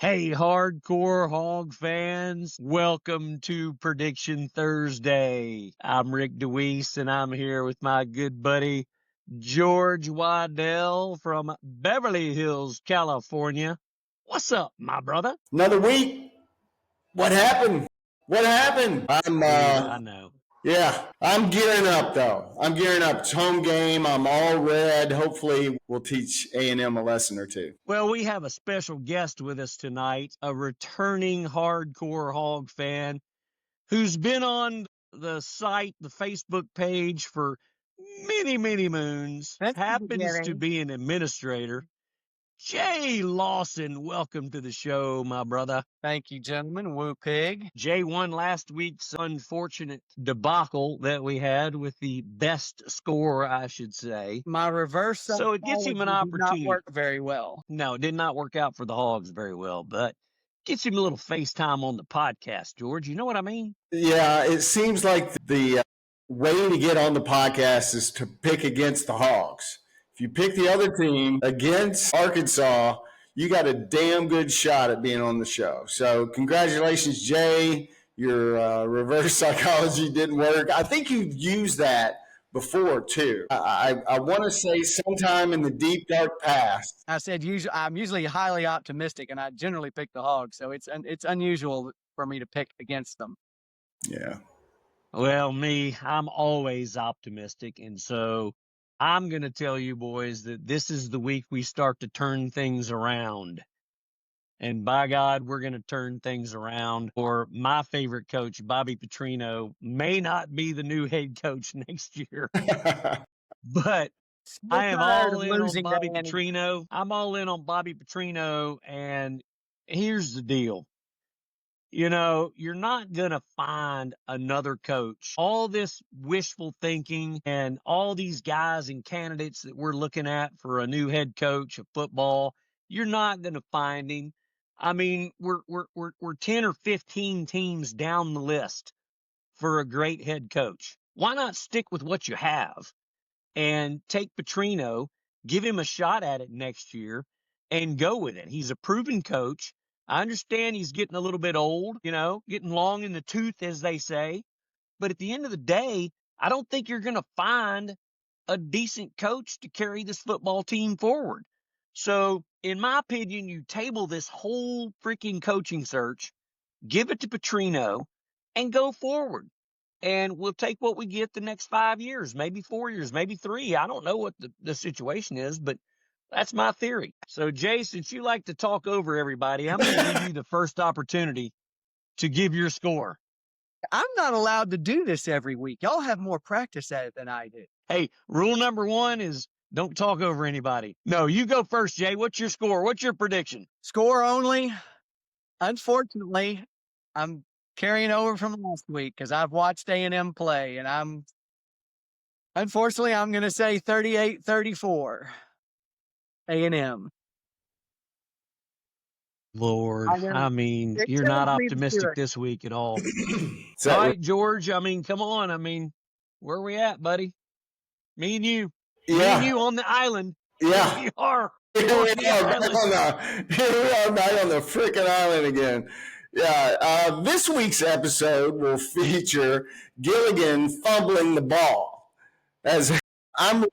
Hey, hardcore hog fans, welcome to Prediction Thursday. I'm Rick DeWeese, and I'm here with my good buddy, George Waddell from Beverly Hills, California. What's up, my brother? Another week. What happened? What happened? Dude, I know. I'm gearing up though. I'm gearing up. It's home game. I'm all red. Hopefully we'll teach A&M a lesson or two. Well, we have a special guest with us tonight, a returning hardcore hog fan who's been on the site, the Facebook page for many, many moons, happens to be an administrator. Jay Lawson, welcome to the show, my brother. Thank you, gentlemen. Woo pig. Jay won last week's unfortunate debacle that we had with the best score, I should say. My reverse So it gets him an opportunity. Did not work very well. No, it did not work out for the Hogs very well, but gets him a little FaceTime on the podcast, George. You know what I mean? Yeah, it seems like the way to get on the podcast is to pick against the Hogs. If you pick the other team against Arkansas, you got a damn good shot at being on the show. So congratulations, Jay. Your reverse psychology didn't work. I think you've used that before too. I want to say sometime in the deep dark past. I said I'm usually highly optimistic, and I generally pick the Hogs, so it's unusual for me to pick against them. Yeah. Well, I'm always optimistic, and so I'm going to tell you boys that this is the week we start to turn things around. And by God, we're going to turn things around. Or my favorite coach, Bobby Petrino, may not be the new head coach next year. But I am all in on Bobby Petrino. I'm all in on Bobby Petrino. And here's the deal. You know, you're not going to find another coach. All this wishful thinking and all these guys and candidates that we're looking at for a new head coach of football, you're not going to find him. I mean, we're 10 or 15 teams down the list for a great head coach. Why not stick with what you have and take Petrino, give him a shot at it next year, and go with it? He's a proven coach. I understand he's getting a little bit old, getting long in the tooth, as they say. But at the end of the day, I don't think you're going to find a decent coach to carry this football team forward. So, in my opinion, you table this whole freaking coaching search, give it to Petrino, and go forward. And we'll take what we get the next 5 years, maybe 4 years, maybe 3. I don't know what the situation is, but that's my theory. So, Jay, since you like to talk over everybody, I'm going to give you the first opportunity to give your score. I'm not allowed to do this every week. Y'all have more practice at it than I do. Hey, rule number 1 is don't talk over anybody. No, you go first, Jay. What's your score? What's your prediction? Score only. Unfortunately, I'm carrying over from last week because I've watched A&M play, and unfortunately, I'm going to say 38-34. A&M. Lord, I mean, you're not optimistic this week at all. All right, George, I mean, come on. I mean, where are we at, buddy? Me and you. Yeah. Me and you on the island. Yeah. Here we are. Here we are back on the freaking island again. Yeah. This week's episode will feature Gilligan fumbling the ball. As I'm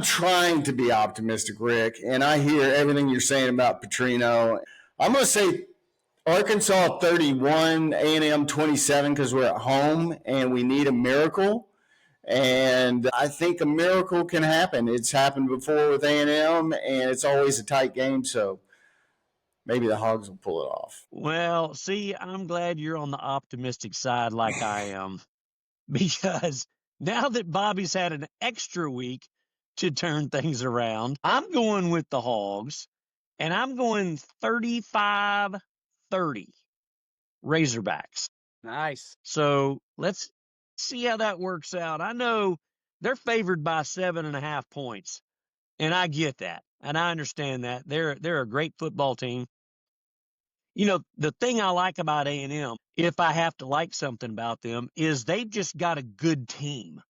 trying to be optimistic, Rick, and I hear everything you're saying about Petrino. I'm going to say Arkansas 31, A&M 27 because we're at home and we need a miracle. And I think a miracle can happen. It's happened before with A&M, and it's always a tight game, so maybe the Hogs will pull it off. Well, see, I'm glad you're on the optimistic side like I am, because now that Bobby's had an extra week to turn things around, I'm going with the Hogs, and I'm going 35-30 Razorbacks. Nice. So let's see how that works out. I know they're favored by 7.5 points, and I get that, and I understand that. They're a great football team. You know, the thing I like about A&M, if I have to like something about them, is they've just got a good team.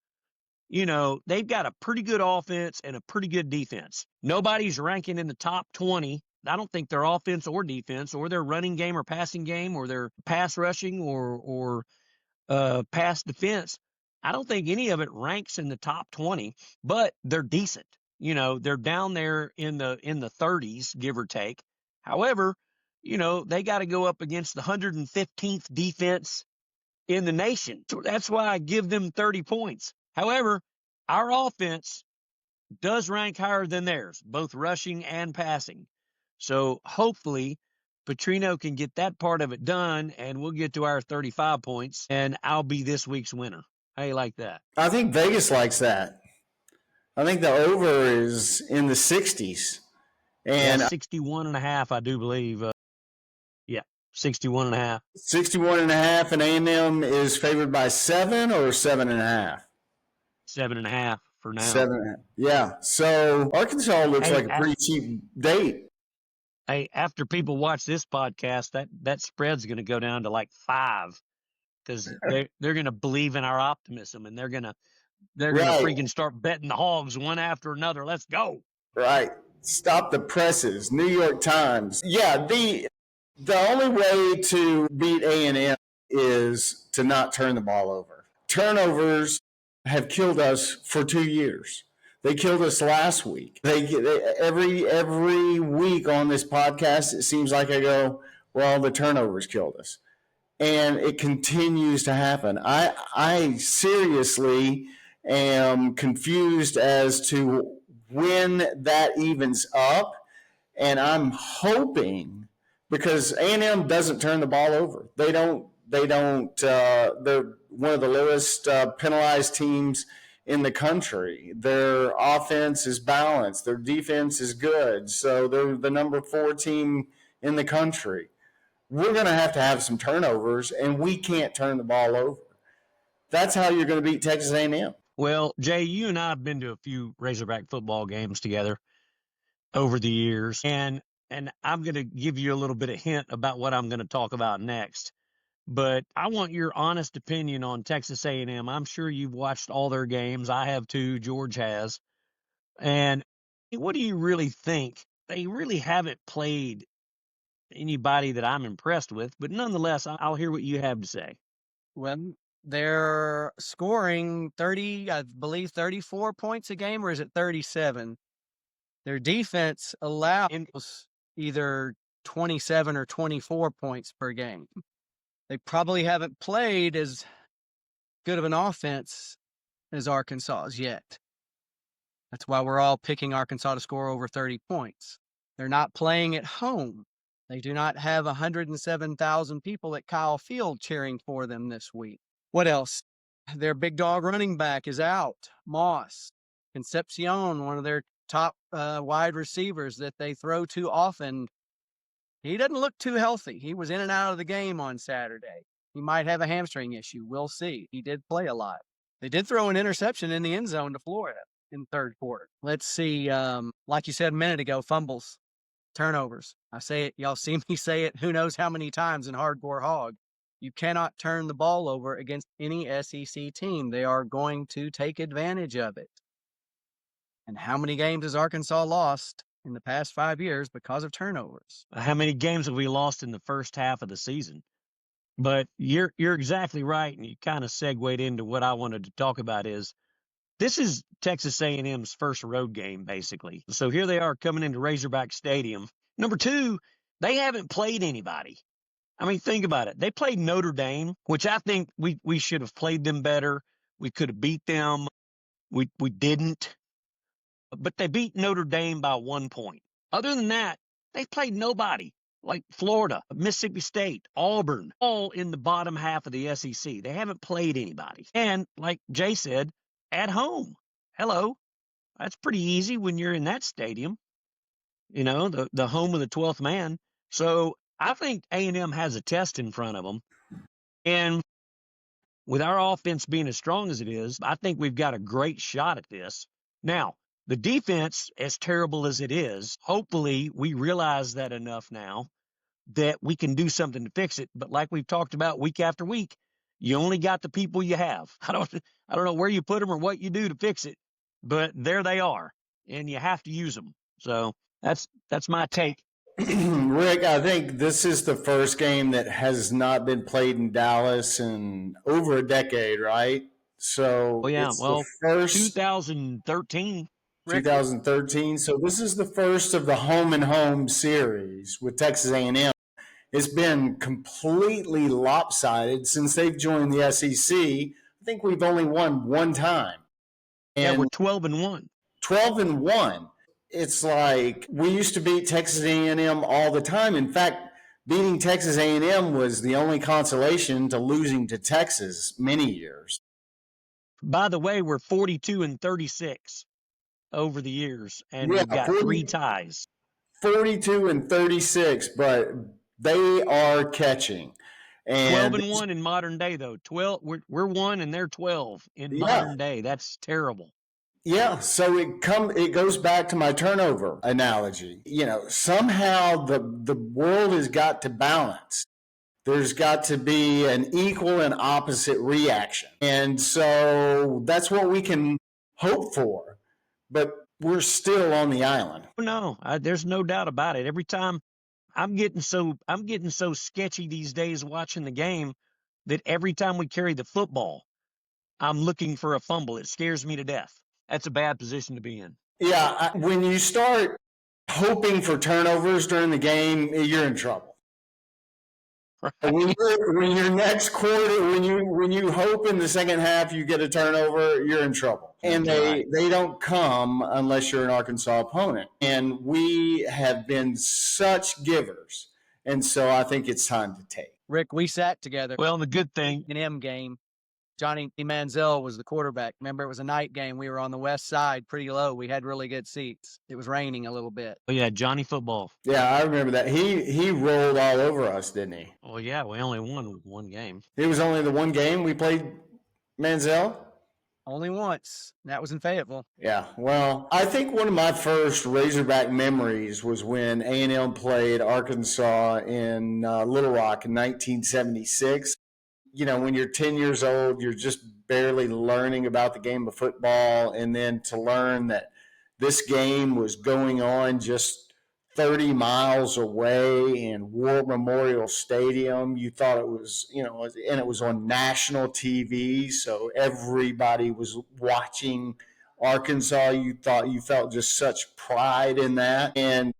You know, they've got a pretty good offense and a pretty good defense. Nobody's ranking in the top 20 I don't think their offense or defense or their running game or passing game or their pass rushing or pass defense, I don't think any of it ranks in the top 20, but they're decent. They're down there in the 30s, give or take. However, they got to go up against the 115th defense in the nation. So that's why I give them 30 points. However, our offense does rank higher than theirs, both rushing and passing. So hopefully Petrino can get that part of it done, and we'll get to our 35 points, and I'll be this week's winner. How you like that? I think Vegas likes that. I think the over is in the 60s. And 61.5, I do believe. 61.5. 61.5, and A&M is favored by 7 or 7.5? 7.5 for now. 7.5. Yeah. So Arkansas looks like a pretty cheap date. Hey, after people watch this podcast, that spread's going to go down to like 5 because they're going to believe in our optimism, and they're going to freaking start betting the Hogs one after another. Let's go. Right. Stop the presses. New York Times. Yeah. The only way to beat A&M is to not turn the ball over. Turnovers have killed us for 2 years. They killed us last week. Every week on this podcast, it seems like I go, well, the turnovers killed us. And it continues to happen. I seriously am confused as to when that evens up. And I'm hoping, because A&M doesn't turn the ball over. They don't. They're one of the lowest penalized teams in the country. Their offense is balanced. Their defense is good. So they're the number 4 team in the country. We're going to have some turnovers, and we can't turn the ball over. That's how you're going to beat Texas A&M. Well, Jay, you and I have been to a few Razorback football games together over the years, and I'm going to give you a little bit of hint about what I'm going to talk about next. But I want your honest opinion on Texas A&M. I'm sure you've watched all their games. I have too. George has. And what do you really think? They really haven't played anybody that I'm impressed with, but nonetheless, I'll hear what you have to say. Well, they're scoring 34 points a game, or is it 37? Their defense allows either 27 or 24 points per game. They probably haven't played as good of an offense as Arkansas's yet. That's why we're all picking Arkansas to score over 30 points. They're not playing at home. They do not have 107,000 people at Kyle Field cheering for them this week. What else? Their big dog running back is out. Moss. Concepcion, one of their top wide receivers that they throw too often, he doesn't look too healthy. He was in and out of the game on Saturday. He might have a hamstring issue. We'll see. He did play a lot. They did throw an interception in the end zone to Florida in third quarter. Let's see. Like you said a minute ago, fumbles, turnovers. I say it. Y'all see me say it who knows how many times in Hardcore Hog. You cannot turn the ball over against any SEC team. They are going to take advantage of it. And how many games has Arkansas lost in the past 5 years because of turnovers? How many games have we lost in the first half of the season? But you're exactly right, and you kind of segued into what I wanted to talk about is this is Texas A&M's first road game, basically. So here they are coming into Razorback Stadium. Number 2, they haven't played anybody. I mean, think about it. They played Notre Dame, which I think we should have played them better. We could have beat them. We didn't. But they beat Notre Dame by 1 point. Other than that, they played nobody. Like Florida, Mississippi State, Auburn, all in the bottom half of the SEC. They haven't played anybody. And like Jay said, at home. Hello. That's pretty easy when you're in that stadium. You know, the home of the 12th man. So I think A&M has a test in front of them. And with our offense being as strong as it is, I think we've got a great shot at this. Now, the defense, as terrible as it is, hopefully we realize that enough now that we can do something to fix it. But like we've talked about week after week, you only got the people you have. I don't know where you put them or what you do to fix it, but there they are, and you have to use them. So that's my take. Rick, I think this is the first game that has not been played in Dallas in over a decade, right? Oh So yeah, it's the well, first 2013. Rick, 2013. So this is the first of the home and home series with Texas A&M. It's been completely lopsided since they've joined the SEC. I think we've only won one time. Yeah, we're And 12-1. 12-1. It's like we used to beat Texas A&M all the time. In fact, beating Texas A&M was the only consolation to losing to Texas many years. By the way, we're 42-36 over the years, and Yeah, we've got 3 ties. 42-36, but they are catching. And 12-1 in modern day, though. 12, we're 1 and they're 12 in yeah, modern day. That's terrible. yeah, so it goes back to my turnover analogy. Somehow the world has got to balance. There's got to be an equal and opposite reaction. And so that's what we can hope for. But we're still on the island. No, there's no doubt about it. Every time I'm getting so sketchy these days watching the game that every time we carry the football, I'm looking for a fumble. It scares me to death. That's a bad position to be in. Yeah, when you start hoping for turnovers during the game, you're in trouble. Right. When your next quarter, when you hope in the second half you get a turnover, you're in trouble. And they don't come unless you're an Arkansas opponent. And we have been such givers. And so I think it's time to take. Rick, we sat together. Well, the good thing, A&M game. Johnny Manziel was the quarterback. Remember, it was a night game. We were on the west side, pretty low. We had really good seats. It was raining a little bit. oh yeah, Johnny football. Yeah, I remember that. He rolled all over us, didn't he? Well, yeah, we only won one game. It was only the one game we played Manziel? Only once. That was in Fayetteville. Yeah, well, I think one of my first Razorback memories was when A&M played Arkansas in Little Rock in 1976. When you're 10 years old, you're just barely learning about the game of football. And then to learn that this game was going on just 30 miles away in War Memorial Stadium, you thought it was, and it was on national TV. So everybody was watching Arkansas. You felt just such pride in that. And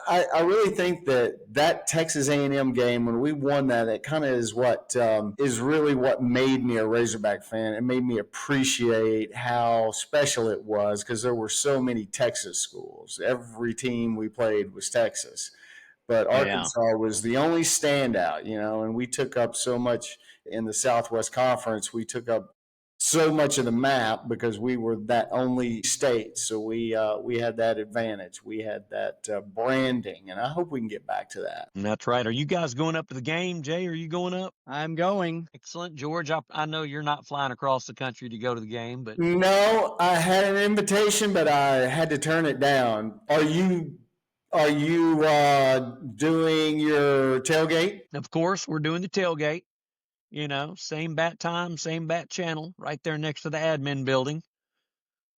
I really think that Texas A&M game, when we won that, it kind of is what is really what made me a Razorback fan. It made me appreciate how special it was because there were so many Texas schools. Every team we played was Texas. But Arkansas was the only standout, and we took up so much in the Southwest Conference. We took up so much of the map because we were that only state. So we had that advantage. We had that branding, and I hope we can get back to that. And that's right. Are you guys going up to the game, Jay? Are you going up? I'm going. Excellent. George, I know you're not flying across the country to go to the game, but no, I had an invitation, but I had to turn it down. Are you doing your tailgate? Of course, we're doing the tailgate. Same bat time, same bat channel, right there next to the admin building,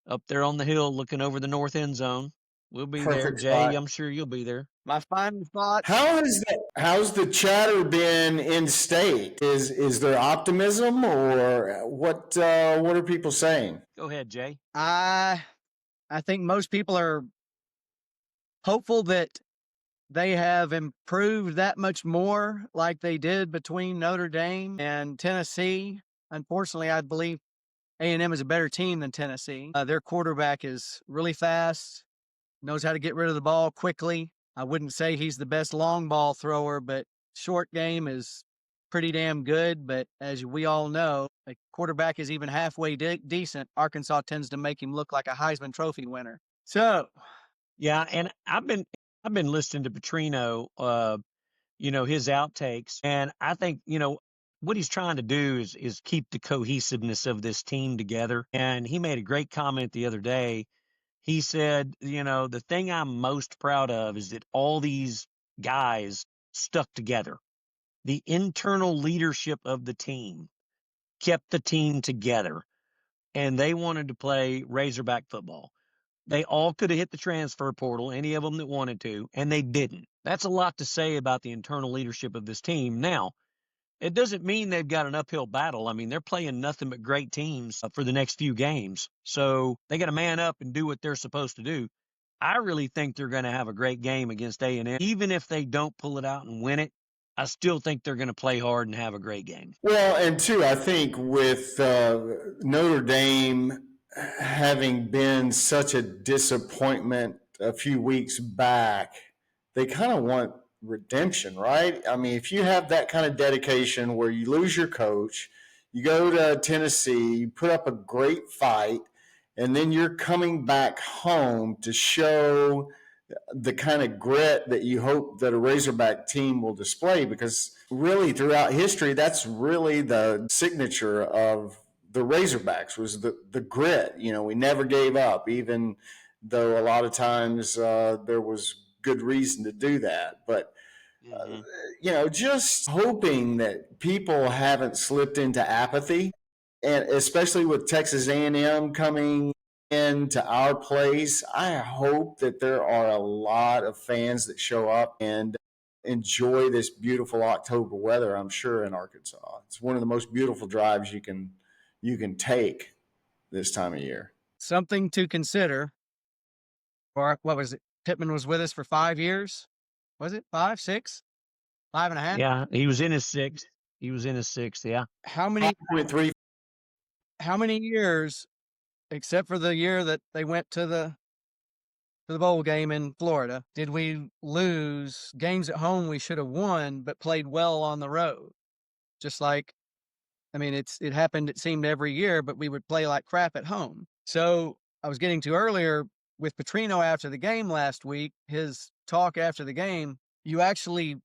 up there on the hill looking over the north end zone. We'll be Perfect there. spot. Jay, I'm sure you'll be there. My final thought. How's the chatter been in state? Is there optimism, or what are people saying? Go ahead, Jay. I think most people are hopeful that they have improved that much more like they did between Notre Dame and Tennessee. Unfortunately, I believe A&M is a better team than Tennessee. Their quarterback is really fast, knows how to get rid of the ball quickly. I wouldn't say he's the best long ball thrower, but short game is pretty damn good. But as we all know, a quarterback is even halfway decent. Arkansas tends to make him look like a Heisman Trophy winner. So, yeah, and I've been listening to Petrino, his outtakes, and I think, what he's trying to do is keep the cohesiveness of this team together. And he made a great comment the other day. He said, the thing I'm most proud of is that all these guys stuck together. The internal leadership of the team kept the team together, and they wanted to play Razorback football. They all could have hit the transfer portal, any of them that wanted to, and they didn't. That's a lot to say about the internal leadership of this team. Now, it doesn't mean they've got an uphill battle. I mean, they're playing nothing but great teams for the next few games. So they got to man up and do what they're supposed to do. I really think they're going to have a great game against A&M. Even if they don't pull it out and win it, I still think they're going to play hard and have a great game. Well, and two, I think with Notre Dame having been such a disappointment a few weeks back, they kind of want redemption, right? I mean, if you have that kind of dedication where you lose your coach, you go to Tennessee, you put up a great fight, and then you're coming back home to show the kind of grit that you hope that a Razorback team will display, because really throughout history, that's really the signature of the Razorbacks was the grit. You know, we never gave up, even though a lot of times there was good reason to do that. But you know, just hoping that people haven't slipped into apathy, and especially with Texas A&M coming into our place, I hope that there are a lot of fans that show up and enjoy this beautiful October weather. I'm sure in Arkansas, it's one of the most beautiful drives you can take this time of year. Something to consider. Or what was it? Pittman was with us for 5 years. Was it 5, 6, 5.5? Yeah, he was in his sixth. Yeah. How many? With three. How many years, except for the year that they went to the bowl game in Florida, did we lose games at home we should have won, but played well on the road? Just like, I mean, it happened, it seemed every year, but we would play like crap at home. So I was getting to earlier with Petrino after the game last week, his talk after the game, you actually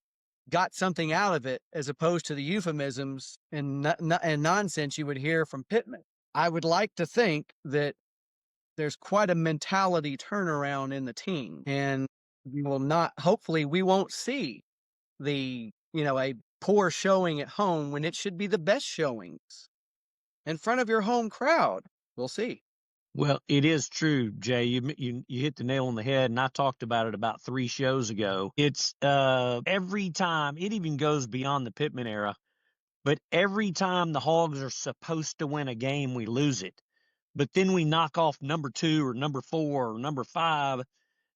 got something out of it as opposed to the euphemisms and nonsense you would hear from Pittman. I would like to think that there's quite a mentality turnaround in the team, and we will not, hopefully we won't see a poor showing at home when it should be the best showings in front of your home crowd. We'll see. Well, it is true, Jay. You hit the nail on the head, and I talked about it about 3 shows ago. It's every time, it even goes beyond the Pittman era, but every time the Hogs are supposed to win a game, we lose it. But then we knock off number 2 or number 4 or number 5,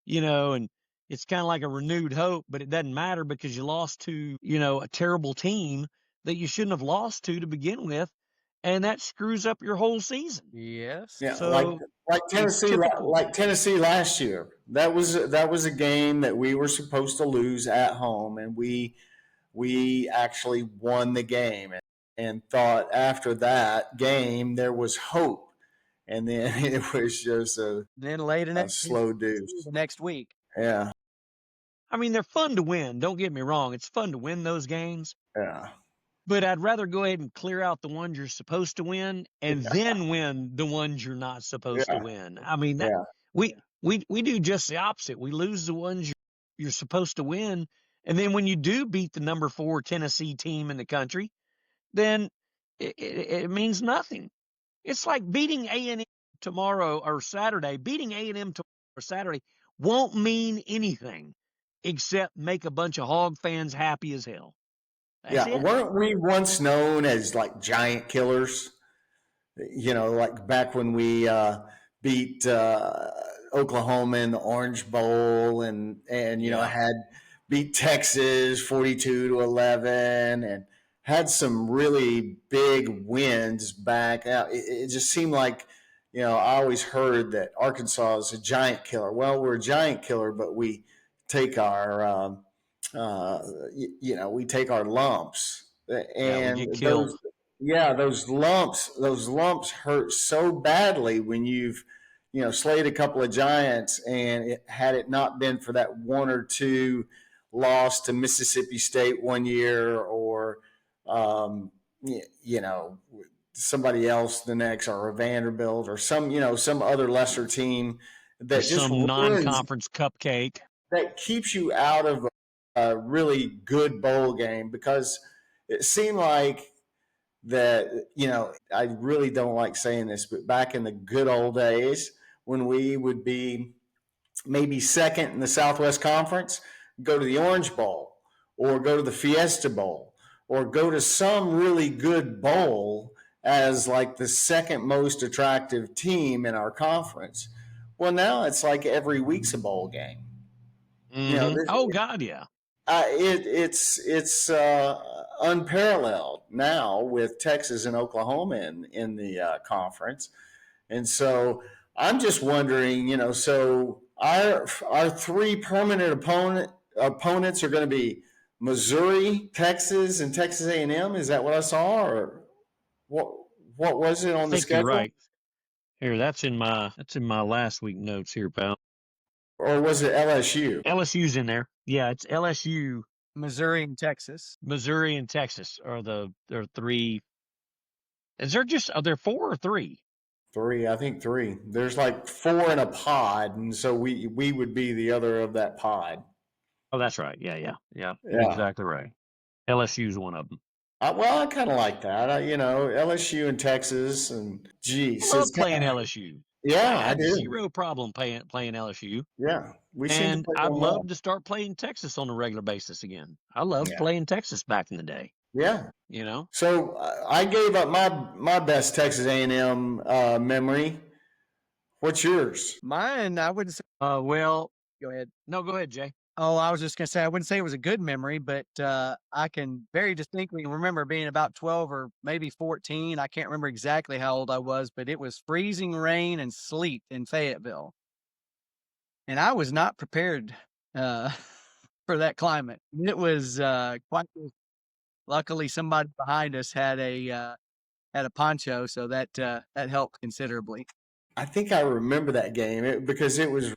and it's kind of like a renewed hope, but it doesn't matter because you lost to, a terrible team that you shouldn't have lost to begin with. And that screws up your whole season. Yes. Yeah, So like Tennessee last year. That was a game that we were supposed to lose at home, and we actually won the game, and thought after that game there was hope, and then it was just a slow deuce the next week. Yeah. I mean, they're fun to win. Don't get me wrong. It's fun to win those games. Yeah. But I'd rather go ahead and clear out the ones you're supposed to win and then win the ones you're not supposed to win. I mean, we do just the opposite. We lose the ones you're supposed to win. And then when you do beat the number 4 Tennessee team in the country, then it means nothing. It's like beating A&M tomorrow or Saturday. Beating A&M tomorrow or Saturday won't mean anything except make a bunch of Hog fans happy as hell. That's it. Weren't we once known as like giant killers? Like back when we beat Oklahoma in the Orange Bowl, and had beat Texas 42-11, and had some really big wins back out. It just seemed like, I always heard that Arkansas is a giant killer. Well, we're a giant killer, but we take our we take our lumps, and we get killed. those lumps hurt so badly when you've slayed a couple of giants, and had it not been for that 1 or 2 loss to Mississippi State one year, or somebody else the next, or a Vanderbilt, or some other lesser team that just some non-conference cupcake that keeps you out of a really good bowl game, because it seemed like that, I really don't like saying this, but back in the good old days when we would be maybe second in the Southwest Conference, go to the Orange Bowl or go to the Fiesta Bowl or go to some really good bowl as like the second most attractive team in our conference. Well, now it's like every week's a bowl game. You know, Oh God, yeah. it's unparalleled now with Texas and Oklahoma in the conference, and so I'm just wondering, you know, so our three permanent opponents are going to be Missouri, Texas, and Texas A&M. Is that what I saw, or what? What was it I on the think you're schedule, right. Here, that's in my last week notes here, pal. or was it LSU? LSU's in there. Yeah, it's LSU, Missouri and Texas. Missouri, and Texas are the three. Are there four or three? Three, I think three. There's like four in a pod, and so we would be the other of that pod. Oh, that's right. Yeah. You're Yeah. exactly right. LSU's one of them. Well, I kind of like that. You know, LSU and Texas, and geez, I love playing LSU. Yeah, I I have do. zero problem playing LSU. Yeah, we seem to And play I'd them love well. to start playing Texas on a regular basis again. I loved Yeah. playing Texas back in the day. Yeah. You know. So I gave up my best Texas A&M memory. What's yours? Mine, I wouldn't say. Well, Go ahead. No, go ahead, Jay. Oh, I was just going to say, I wouldn't say it was a good memory, but I can very distinctly remember being about 12 or maybe 14. I can't remember exactly how old I was, but it was freezing rain and sleet in Fayetteville. And I was not prepared for that climate. It was quite. Luckily, somebody behind us had a poncho, so that helped considerably. I think I remember that game because it was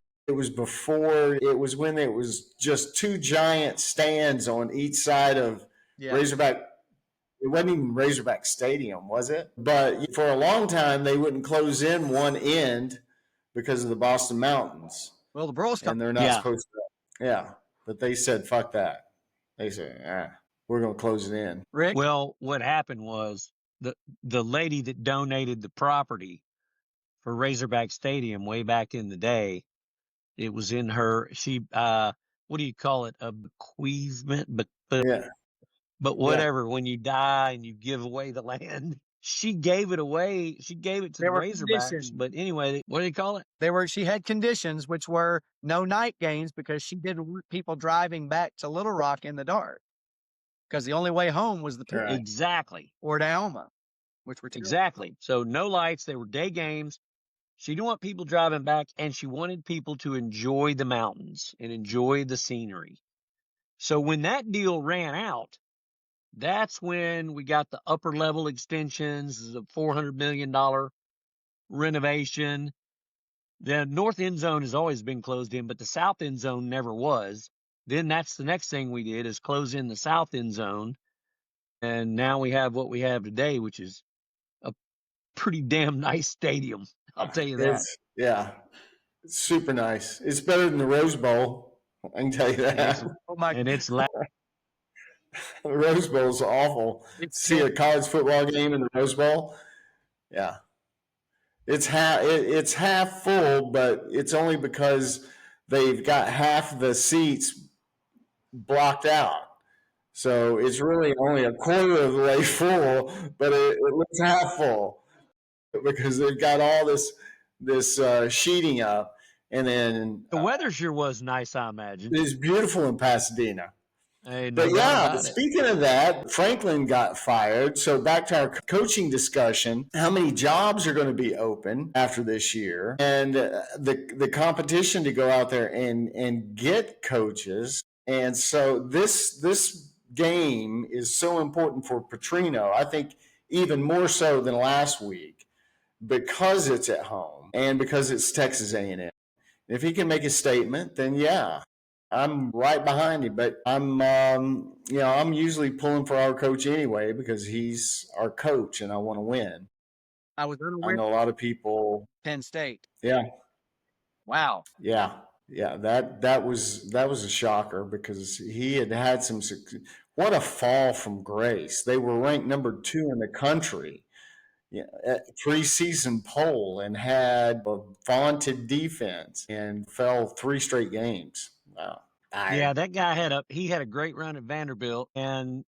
before, it was when it was just two giant stands on each side of Razorback. It wasn't even Razorback Stadium, was it? But for a long time, they wouldn't close in one end because of the Boston Mountains. Well, the Broils, and they're not supposed to. Yeah, but they said, fuck that. They said, we're going to close it in. Rick? Well, what happened was the lady that donated the property for Razorback Stadium way back in the day, it was in her, what do you call it? A bequeathment? But whatever, when you die and you give away the land, she gave it away. She gave it to the Razorbacks. But anyway, what do you call it? She had conditions, which were no night games because she didn't want people driving back to Little Rock in the dark. Because the only way home was the pit. Right. Exactly. Or to Alma, which were exactly. So no lights. They were day games. She didn't want people driving back, and she wanted people to enjoy the mountains and enjoy the scenery. So when that deal ran out, that's when we got the upper level extensions, the $400 million renovation. The north end zone has always been closed in, but the south end zone never was. Then that's the next thing we did is close in the south end zone. And now we have what we have today, which is a pretty damn nice stadium. I'll tell you that. It's super nice. It's better than the Rose Bowl. I can tell you that. And it's loud. The Rose Bowl is awful. See a college football game in the Rose Bowl? Yeah. It's half full, but it's only because they've got half the seats blocked out. So it's really only a quarter of the way full, but it looks half full because they've got all this sheeting up. And then the weather sure was nice, I imagine. It's beautiful in Pasadena. Hey, but speaking of that, Franklin got fired. So back to our coaching discussion, how many jobs are going to be open after this year? And the competition to go out there and get coaches. And so this game is so important for Petrino, I think even more so than last week, because it's at home and because it's Texas A&M. If he can make a statement, then I'm right behind him. But I'm usually pulling for our coach anyway because he's our coach and I want to win. I know a lot of people. Penn State. Yeah. Wow. Yeah. That was a shocker because he had some. What a fall from grace! They were ranked number 2 in the country, preseason poll and had a vaunted defense and fell 3 straight games. Wow. Yeah, that guy had a great run at Vanderbilt and,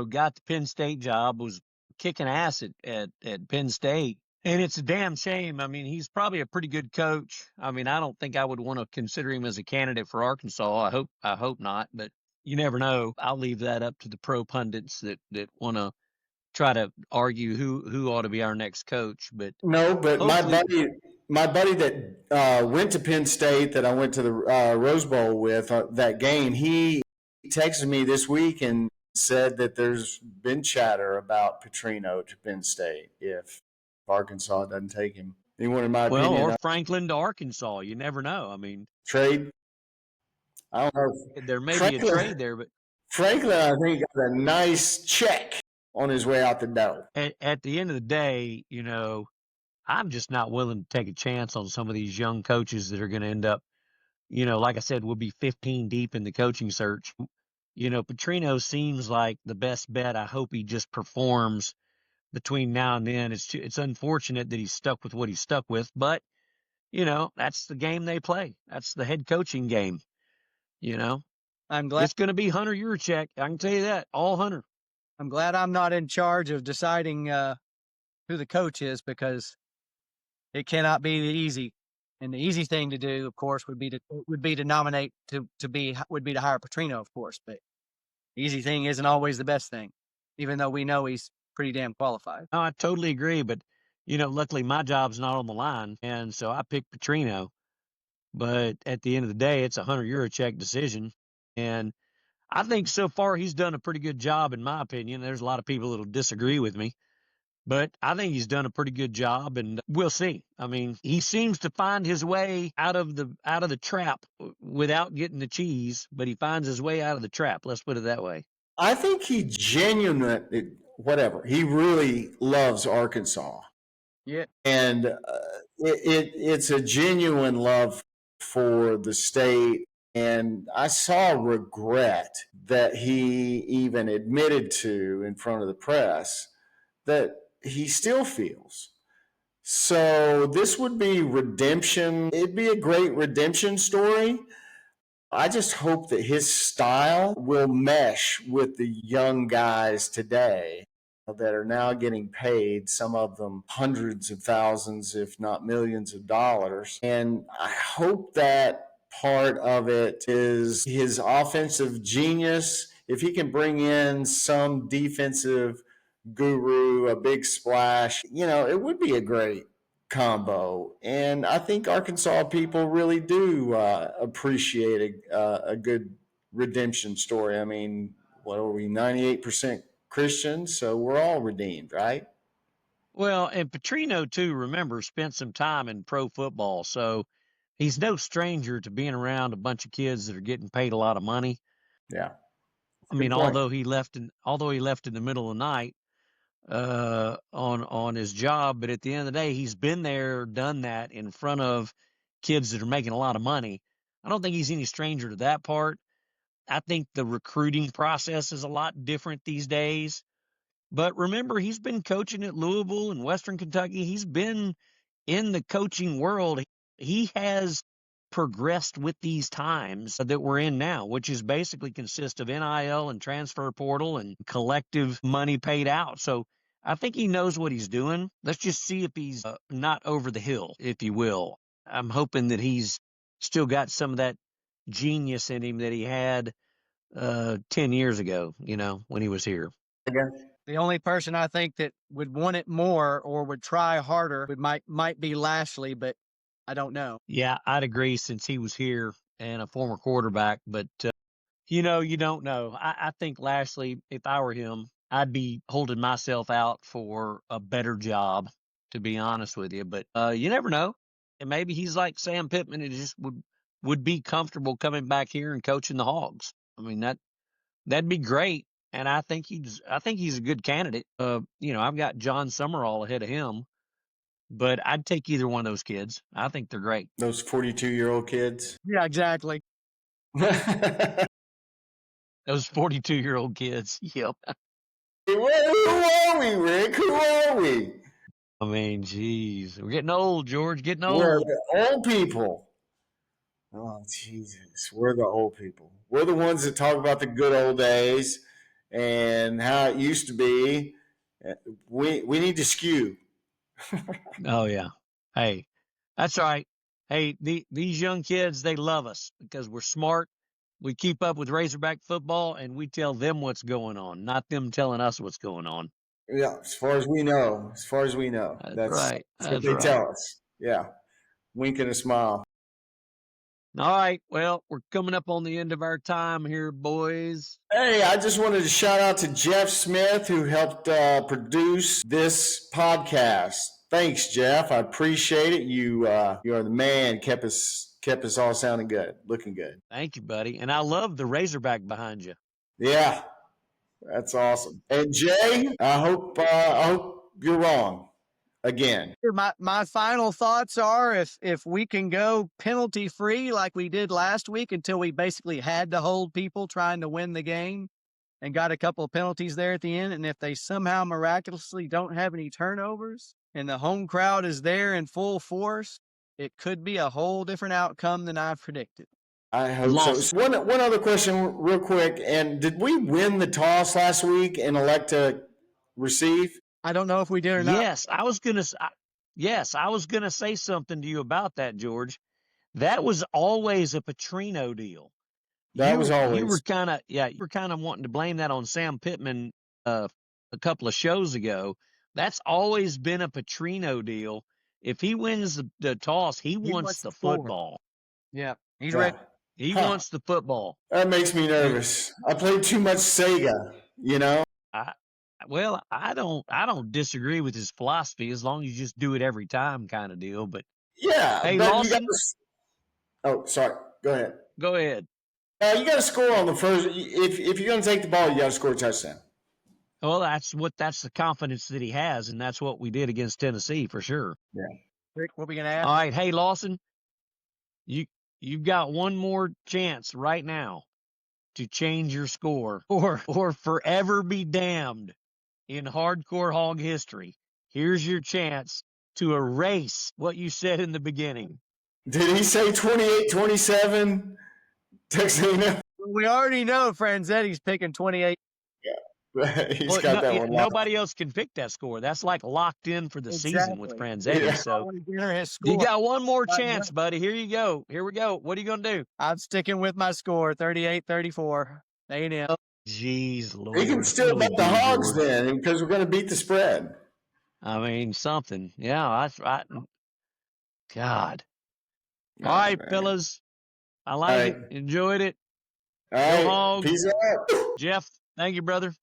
got the Penn State job, was kicking ass at Penn State. And it's a damn shame. I mean, he's probably a pretty good coach. I mean, I don't think I would want to consider him as a candidate for Arkansas. I hope not, but you never know. I'll leave that up to the pro pundits that want to try to argue who ought to be our next coach. But No, but hopefully, my buddy that went to Penn State that I went to the Rose Bowl with that game, he texted me this week and said that there's been chatter about Petrino to Penn State if Arkansas doesn't take him. He wanted my well, opinion. or Franklin to Arkansas. You never know. I mean, Trade. I don't know. there may be a trade there, but Franklin, I think, got a nice check on his way out the door. at the end of the day, I'm just not willing to take a chance on some of these young coaches that are going to end up, like I said, we'll be 15 deep in the coaching search. Petrino seems like the best bet. I hope he just performs between now and then. It's unfortunate that he's stuck with what he's stuck with, but that's the game they play. That's the head coaching game. I'm glad It's going to be Hunter Yurachek. I can tell you that, all Hunter. I'm glad I'm not in charge of deciding who the coach is, because it cannot be easy. And the easy thing to do, of course, would be to nominate to hire Petrino, of course. But the easy thing isn't always the best thing, even though we know he's pretty damn qualified. No, I totally agree. But, luckily my job's not on the line. And so I picked Petrino. But at the end of the day, it's a Hunter Yurachek decision. And I think so far he's done a pretty good job, in my opinion. There's a lot of people that'll disagree with me, but I think he's done a pretty good job, and we'll see. I mean, he seems to find his way out of the trap without getting the cheese, but he finds his way out of the trap. Let's put it that way. I think he genuinely, whatever, he really loves Arkansas. Yeah. And it's a genuine love for the state. And I saw regret that he even admitted to in front of the press that he still feels. So this would be redemption. It'd be a great redemption story. I just hope that his style will mesh with the young guys today that are now getting paid, some of them hundreds of thousands, if not millions of dollars. And I hope that part of it is his offensive genius. If he can bring in some defensive guru, a big splash, it would be a great combo. And I think Arkansas people really do appreciate a good redemption story. I mean, what are we, 98% Christians? So we're all redeemed, right? Well, and Petrino, too, remember, spent some time in pro football. So he's no stranger to being around a bunch of kids that are getting paid a lot of money. Yeah. I mean, although he left in the middle of the night on his job, but at the end of the day, he's been there, done that in front of kids that are making a lot of money. I don't think he's any stranger to that part. I think the recruiting process is a lot different these days. But remember, he's been coaching at Louisville and Western Kentucky. He's been in the coaching world. He has progressed with these times that we're in now, which is basically consist of NIL and transfer portal and collective money paid out. So I think he knows what he's doing. Let's just see if he's not over the hill, if you will. I'm hoping that he's still got some of that genius in him that he had 10 years ago, when he was here. The only person I think that would want it more or would try harder might be Lashley, but I don't know. Yeah, I'd agree, since he was here and a former quarterback, but you don't know. I think Lashley, if I were him, I'd be holding myself out for a better job, to be honest with you. But you never know. And maybe he's like Sam Pittman and just would be comfortable coming back here and coaching the Hogs. I mean, that'd be great. And I think he's a good candidate. I've got John Summerall ahead of him, but I'd take either one of those kids. I think they're great. Those 42-year-old kids. Yeah, exactly. Those 42-year-old kids. Yep. Who are we, Rick? Who are we? I mean, geez, we're getting old, George. Getting We're old. the old people. Oh, Jesus. We're the old people. We're the ones that talk about the good old days and how it used to be. We need to skew. Oh yeah. Hey, that's all right. Hey, these young kids, they love us because we're smart. We keep up with Razorback football, and we tell them what's going on, not them telling us what's going on. Yeah, as far as we know. As far as we know. That's That's, right. that's what That's they right. tell us. Yeah. Wink and a smile. All right. Well, we're coming up on the end of our time here, boys. Hey, I just wanted to shout out to Jeff Smith who helped produce this podcast. Thanks, Jeff. I appreciate it. You are the man. Kept us all sounding good, looking good. Thank you, buddy. And I love the Razorback behind you. Yeah, that's awesome. And Jay, I hope you're wrong again. My final thoughts are if we can go penalty free like we did last week until we basically had to hold people trying to win the game and got a couple of penalties there at the end, and if they somehow miraculously don't have any turnovers and the home crowd is there in full force, it could be a whole different outcome than I've predicted. I hope so. One other question, real quick. And did we win the toss last week and elect to receive? I don't know if we did or not. Yes, I was gonna say something to you about that, George. That was always a Petrino deal. That was always. You were kind of wanting to blame that on Sam Pittman a couple of shows ago. That's always been a Petrino deal. If he wins the toss, he wants the football. Yeah, he's ready. He wants the football. That makes me nervous. I played too much Sega, you know. I don't disagree with his philosophy as long as you just do it every time, kind of deal. But yeah, hey, but Lawson. Oh, sorry. Go ahead. Go ahead. You got to score on the first. If you're going to take the ball, you got to score a touchdown. Well, that's the confidence that he has, and that's what we did against Tennessee for sure. Yeah. Rick, what are we gonna ask? All right, hey Lawson, you've got one more chance right now to change your score or forever be damned in hardcore hog history. Here's your chance to erase what you said in the beginning. Did he say 28-27? Texas A&M? We already know Franzetti's picking 28. He's got that one. Nobody else can pick that score. That's like locked in for the season with Franzetti. Yeah. So you got one more chance, buddy. Here you go. Here we go. What are you going to do? I'm sticking with my score, 38-34. A&M. Jeez, Lord. We can still bet the Hogs then because we're going to beat the spread. I mean, something. Yeah, that's right. God. All right, fellas. I like it. Enjoyed it. All right. Go Hogs. Peace out. Jeff, thank you, brother.